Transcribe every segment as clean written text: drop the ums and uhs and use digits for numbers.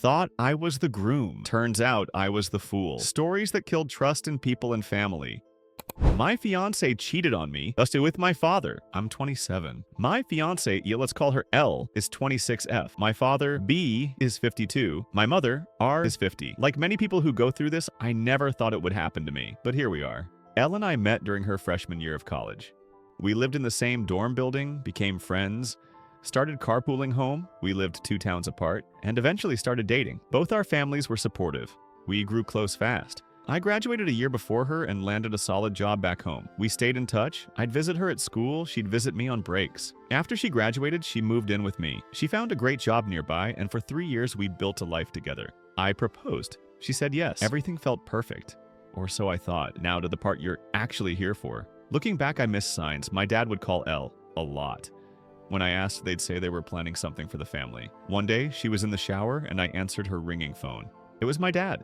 Thought I was the groom. Turns out I was the fool. Stories that killed trust in people and family. My fiancé cheated on me, thus with my father. I'm 27. My fiancé, let's call her L, is 26F. My father, B, is 52. My mother, R, is 50. Like many people who go through this, I never thought it would happen to me. But here we are. Elle and I met during her freshman year of college. We lived in the same dorm building, became friends, started carpooling home, we lived 2 towns apart, and eventually started dating. Both our families were supportive. We grew close fast. I graduated a year before her and landed a solid job back home. We stayed in touch. I'd visit her at school, she'd visit me on breaks. After she graduated, she moved in with me. She found a great job nearby, and for 3 years we built a life together. I proposed. She said yes. Everything felt perfect. Or so I thought. Now to the part you're actually here for. Looking back, I missed signs. My dad would call Elle a lot. When I asked, they'd say they were planning something for the family. One day, she was in the shower and I answered her ringing phone. It was my dad.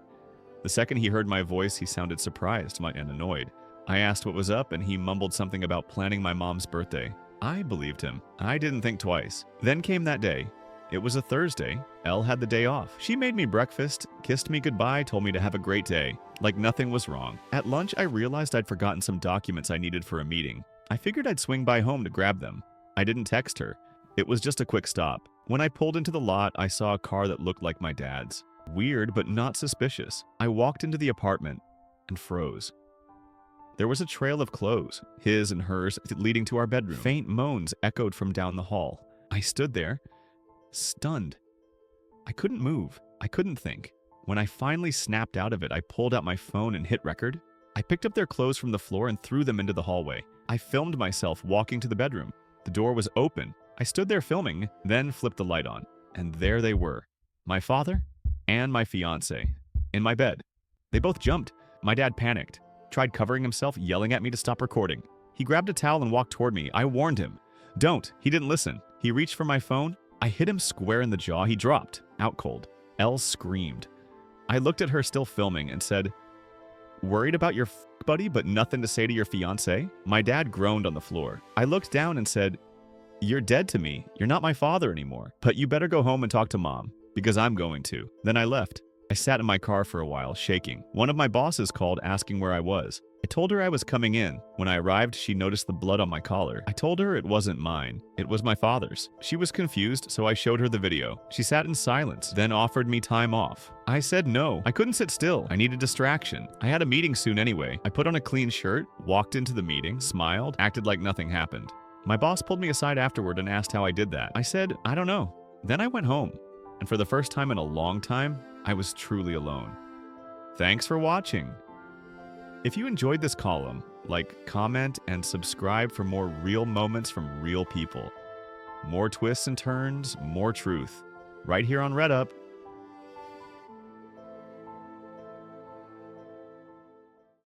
The second he heard my voice, he sounded surprised and annoyed. I asked what was up and he mumbled something about planning my mom's birthday. I believed him. I didn't think twice. Then came that day. It was a Thursday. Elle had the day off. She made me breakfast, kissed me goodbye, told me to have a great day. Like nothing was wrong. At lunch, I realized I'd forgotten some documents I needed for a meeting. I figured I'd swing by home to grab them. I didn't text her. It was just a quick stop. When I pulled into the lot, I saw a car that looked like my dad's. Weird, but not suspicious. I walked into the apartment and froze. There was a trail of clothes, his and hers, leading to our bedroom. Faint moans echoed from down the hall. I stood there, stunned. I couldn't move. I couldn't think. When I finally snapped out of it, I pulled out my phone and hit record. I picked up their clothes from the floor and threw them into the hallway. I filmed myself walking to the bedroom. The door was open. I stood there filming, then flipped the light on. And there they were. My father and my fiancé. In my bed. They both jumped. My dad panicked. Tried covering himself, yelling at me to stop recording. He grabbed a towel and walked toward me. I warned him. Don't. He didn't listen. He reached for my phone. I hit him square in the jaw. He dropped. Out cold. Elle screamed. I looked at her still filming and said, "Worried about your buddy, but nothing to say to your fiancé?" My dad groaned on the floor. I looked down and said, "You're dead to me. You're not my father anymore. But you better go home and talk to mom, because I'm going to." Then I left. I sat in my car for a while, shaking. One of my bosses called asking where I was. I told her I was coming in. When I arrived, she noticed the blood on my collar. I told her it wasn't mine. It was my father's. She was confused, so I showed her the video. She sat in silence, then offered me time off. I said no. I couldn't sit still. I needed distraction. I had a meeting soon anyway. I put on a clean shirt, walked into the meeting, smiled, acted like nothing happened. My boss pulled me aside afterward and asked how I did that. I said, I don't know. Then I went home. And for the first time in a long time, I was truly alone. Thanks for watching. If you enjoyed this column, like, comment, and subscribe for more real moments from real people. More twists and turns, more truth. Right here on ReddUp.